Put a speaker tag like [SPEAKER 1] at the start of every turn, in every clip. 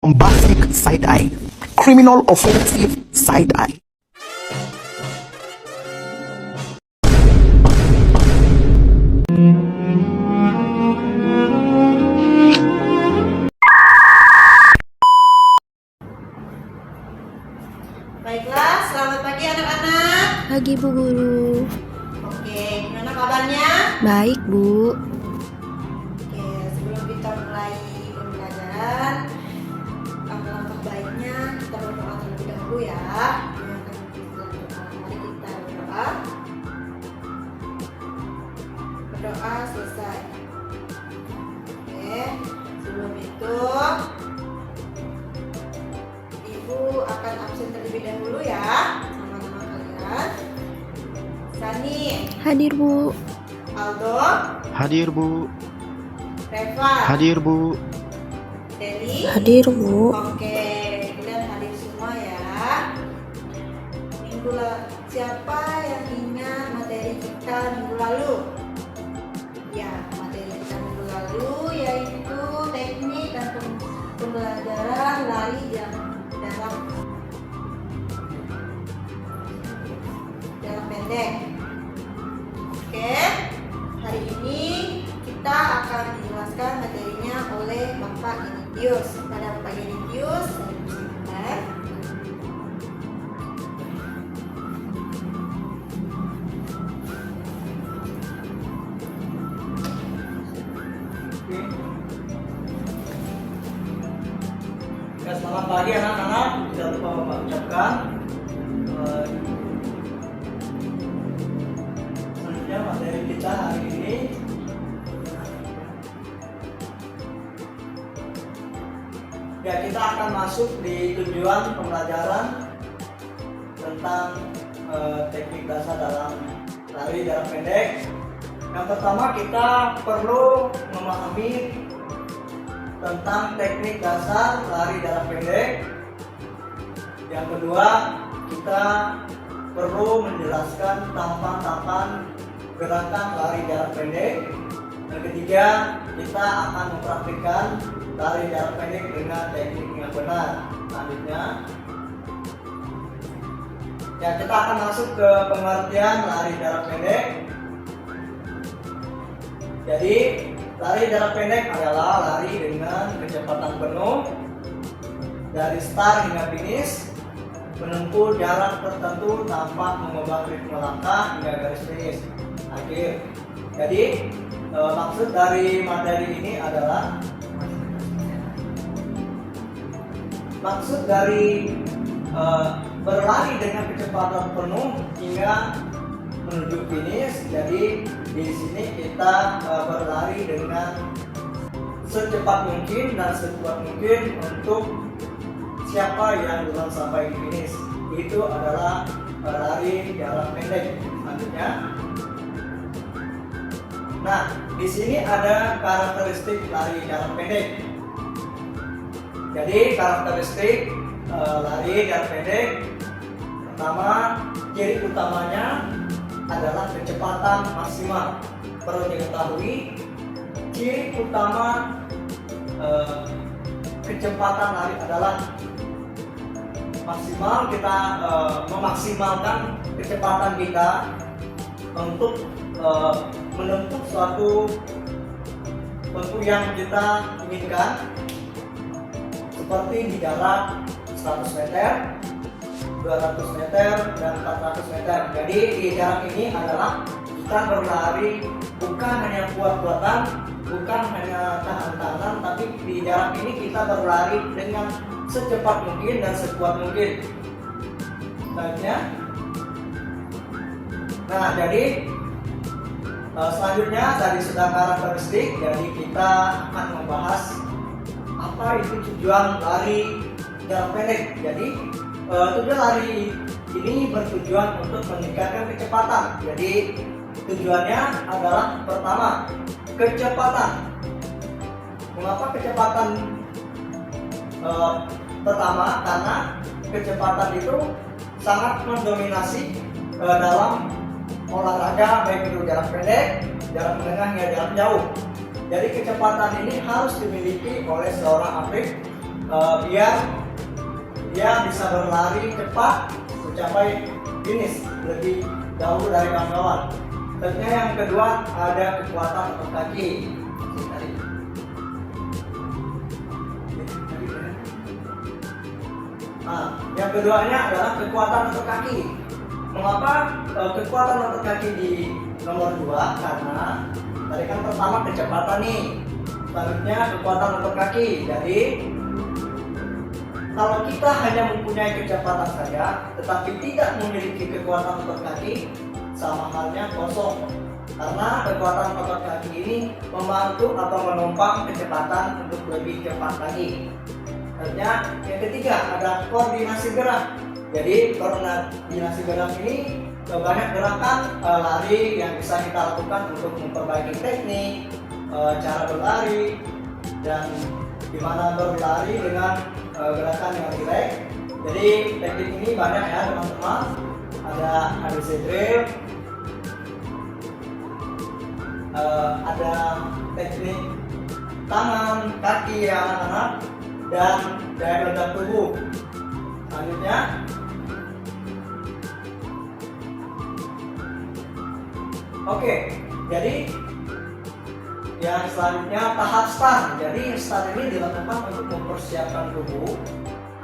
[SPEAKER 1] Bombastic side eye, criminal offensive side eye.
[SPEAKER 2] Baiklah, selamat pagi anak-anak.
[SPEAKER 3] Pagi Bu Guru.
[SPEAKER 2] Oke, gimana kabarnya?
[SPEAKER 3] Baik Bu.
[SPEAKER 2] Oke, sebelum kita mulai pembelajaran, langkah-langkah baiknya kita berdoa terlebih dahulu ya. Mari kita berdoa. Berdoa selesai. Oke, sebelum itu Ibu akan absen terlebih dahulu ya, sama-sama kalian. Sani,
[SPEAKER 3] Hadir Bu.
[SPEAKER 2] Aldo,
[SPEAKER 4] Hadir Bu.
[SPEAKER 2] Reva,
[SPEAKER 4] Hadir Bu.
[SPEAKER 2] Deli.
[SPEAKER 3] Hadir Bu.
[SPEAKER 2] Oke, kalian hadir semua ya. Siapa yang ingat materi kita minggu lalu? Ya, materi kita minggu lalu yaitu teknik dan pembelajaran lari dalam pendek. Oke, hari ini kita akan dijelaskan materinya oleh Bapak Genitius. Pada Bapak Genitius, saya persilakan.
[SPEAKER 5] Ya, selamat pagi anak-anak. Tidak lupa Bapak ucapkan. Selanjutnya materi kita hari ini ya, kita akan masuk di tujuan pembelajaran tentang teknik dasar dalam lari jarak pendek. Yang pertama, kita perlu memahami tentang teknik dasar lari jarak pendek. Yang kedua, kita perlu menjelaskan tahapan-tahapan gerakan lari jarak pendek. Yang ketiga, kita akan mempraktikkan lari jarak pendek dengan teknik yang benar. Selanjutnya, ya, kita akan masuk ke pengertian lari jarak pendek. Jadi, lari jarak pendek adalah lari dengan kecepatan penuh dari start hingga finish, menempuh jarak tertentu tanpa mengubah ritme langkah hingga garis finish akhir. Jadi maksud dari materi ini adalah berlari dengan kecepatan penuh hingga menuju finish. Jadi di sini kita berlari dengan secepat mungkin dan sekuat mungkin untuk siapa yang duluan sampai di finish. Itu adalah lari jarak pendek. Selanjutnya, nah, di sini ada karakteristik lari jarak pendek. Jadi karakteristik lari jarak pendek, pertama, ciri utamanya adalah kecepatan maksimal. Perlu diketahui, ciri utama kecepatan lari adalah maksimal. Kita memaksimalkan kecepatan kita untuk menempuh suatu yang kita inginkan, seperti di jarak 100 meter, 200 meter, dan 400 meter. Jadi di jarak ini adalah kita berlari bukan hanya kuat-kuatan, bukan hanya tahan-tahanan, tapi di jarak ini kita berlari dengan secepat mungkin dan sekuat mungkin. Selanjutnya, nah, jadi selanjutnya dari sudah karakteristik, jadi kita akan membahas apa itu tujuan lari jarak pendek. Jadi tujuan lari ini bertujuan untuk meningkatkan kecepatan. Jadi tujuannya adalah pertama, kecepatan. Mengapa kecepatan? Pertama, karena kecepatan itu sangat mendominasi dalam olahraga, baik itu jarak pendek, jarak menengah hingga jarak jauh. Jadi kecepatan ini harus dimiliki oleh seorang atlet biar dia bisa berlari cepat mencapai finish lebih dahulu dari kawan-kawan. Tentunya yang kedua ada kekuatan otot kaki. Nah, yang keduanya adalah kekuatan otot kaki. Mengapa kekuatan otot kaki di nomor 2? Karena tadi kan pertama kecepatan nih, selanjutnya kekuatan otot kaki. Jadi kalau kita hanya mempunyai kecepatan saja, tetapi tidak memiliki kekuatan otot kaki, sama halnya kosong. Karena kekuatan otot kaki ini membantu atau menopang kecepatan untuk lebih cepat lagi. Selanjutnya yang ketiga ada koordinasi gerak. Jadi koordinasi gerak ini banyak gerakan lari yang bisa kita lakukan untuk memperbaiki teknik, cara berlari, dan gimana berlari dengan gerakan yang rileks. Jadi teknik ini banyak ya teman-teman. Ada ABC drill, ada teknik tangan, kaki ya anak-anak, dan daya ledak tubuh. Selanjutnya oke, jadi yang selanjutnya tahap start. Jadi start ini dilakukan untuk mempersiapkan tubuh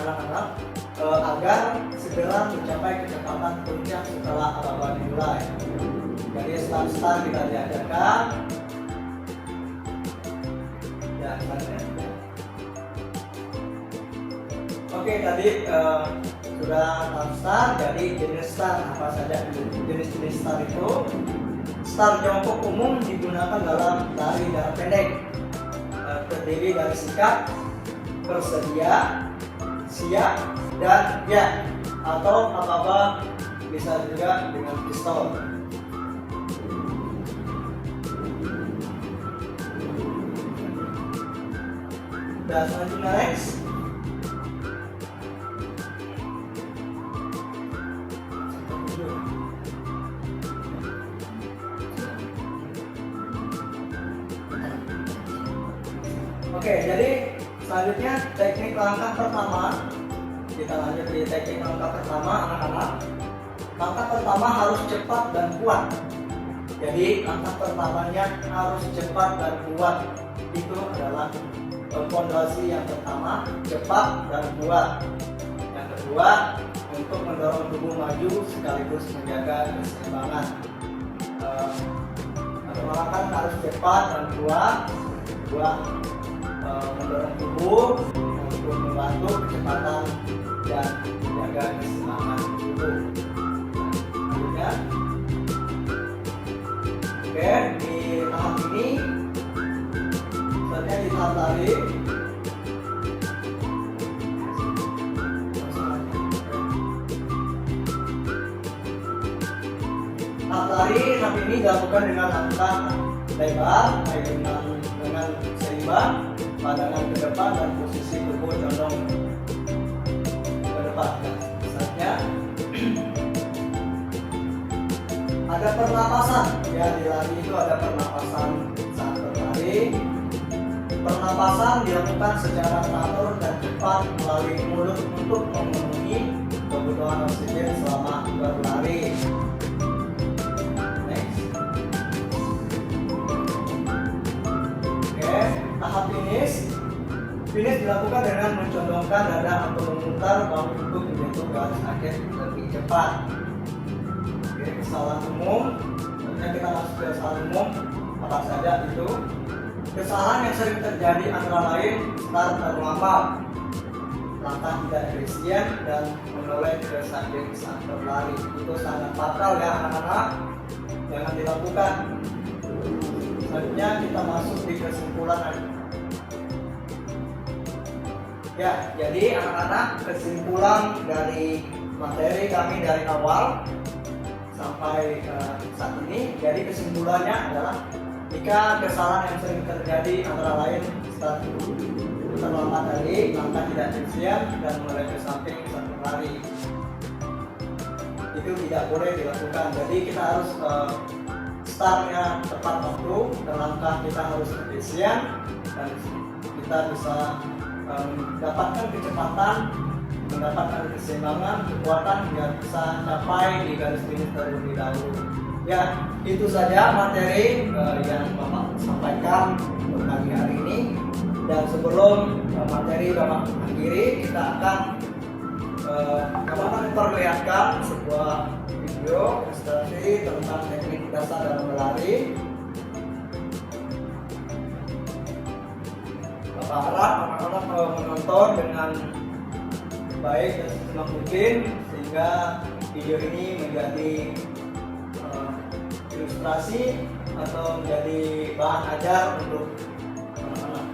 [SPEAKER 5] anak-anak agar segera mencapai kecepatan puncak setelah ababa dimulai. Jadi start kita diajarkan. Ya, selanjutnya. Oke, tadi sudah tahap start. Jadi jenis start apa saja? Jenis-jenis start itu. Start jongkok umum digunakan dalam lari jarak pendek, terdiri dari sikap, bersedia, siap, dan ya, atau apa-apa bisa juga dengan pistol. Dan selanjutnya next. Oke, jadi selanjutnya teknik langkah pertama. Kita lanjut di teknik langkah pertama anak-anak. Langkah pertama harus cepat dan kuat. Jadi langkah pertamanya harus cepat dan kuat. Itu adalah fondasi yang pertama, cepat dan kuat. Yang kedua, untuk mendorong tubuh maju sekaligus menjaga keseimbangan. Pertama harus cepat dan kuat. Kedua, mendorong tubuh untuk membantu kecepatan dan menjaga keseimbangan tubuh. Selanjutnya, oke, di tahap ini, selanjutnya di tahap lari. Tahap lari tahap ini dilakukan dengan langkah lebar, dengan seimbang, pandangan ke depan dan posisi tubuh condong ke depan. Misalnya ada pernapasan. Ya, di lari itu ada pernapasan saat berlari. Pernapasan dilakukan secara teratur dan cepat melalui mulut untuk memenuhi kebutuhan oksigen selama berlari. Tahap finish dilakukan dengan mencondongkan dada atau memutar bahu untuk menyentuh garis akhir lebih cepat. Oke, kesalahan umum. Selanjutnya kita masuk ke kesalahan umum. Apa saja itu? Kesalahan yang sering terjadi antara lain start terlambat, langkah tidak efisien, dan menoleh ke samping saat berlari. Itu sangat fatal ya anak-anak. Jangan dilakukan. Selanjutnya kita masuk di kesimpulan. Ya, jadi anak-anak, kesimpulan dari materi kami dari awal sampai saat ini. Jadi kesimpulannya adalah jika kesalahan yang sering terjadi antara lain start terlambat tadi, langkah tidak efisien, dan mulai ke samping saat berlari, itu tidak boleh dilakukan. Jadi kita harus startnya tepat waktu, dan langkah kita harus efisien, dan kita bisa mendapatkan kecepatan, mendapatkan keseimbangan, kekuatan biar bisa capai di garis finish terlebih dahulu. Ya, itu saja materi yang Bapak sampaikan untuk pagi hari ini. Dan sebelum materi Bapak akhiri, kita akan Bapak memperlihatkan sebuah video ilustrasi tentang teknik dasar dalam berlari. Bapak harap anak-anak menonton dengan baik dan semaksimal mungkin sehingga video ini menjadi ilustrasi atau menjadi bahan ajar untuk anak-anak.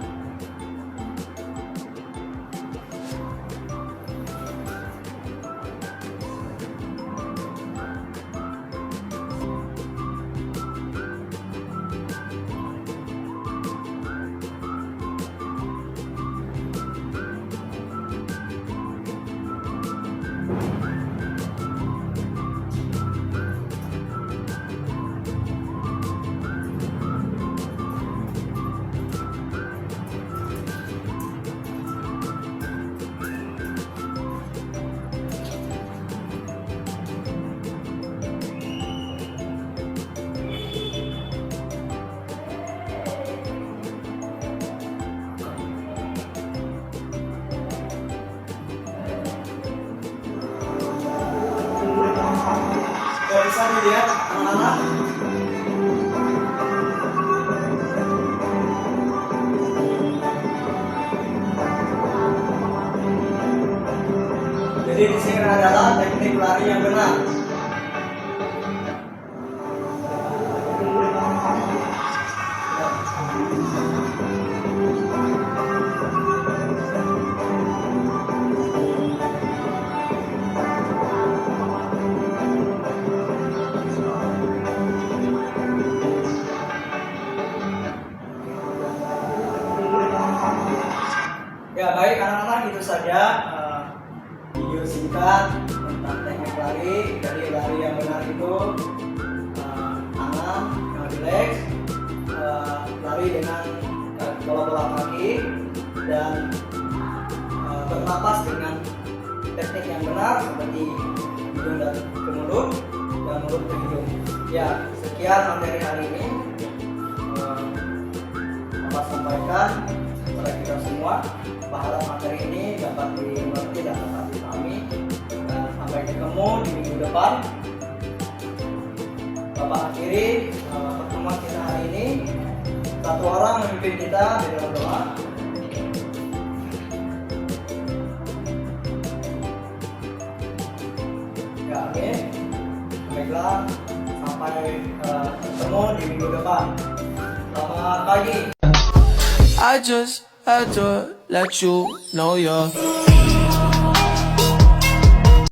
[SPEAKER 5] Bisa dilihat anak-anak. Jadi di sini adalah teknik lari yang benar. Ya baik anak-anak, itu saja video singkat tentang teknik lari. Jadi lari yang benar itu tangan yang rileks, lari dengan bola-bola kaki, dan bernapas dengan teknik yang benar seperti hidung dan ke mulut dan mulut ke hidung. Ya, sekian materi hari ini Bapak sampaikan kepada kita semua. Berharap materi ini dapat dimengerti dan dapat dipahami. Dan sampai ketemu di minggu depan. Bapak akhiri pertemuan kita hari ini. Satu orang memimpin kita di dalam doa. Ya, amin. Baiklah, sampai ketemu di minggu depan. Selamat pagi.
[SPEAKER 6] I just had to let you know you're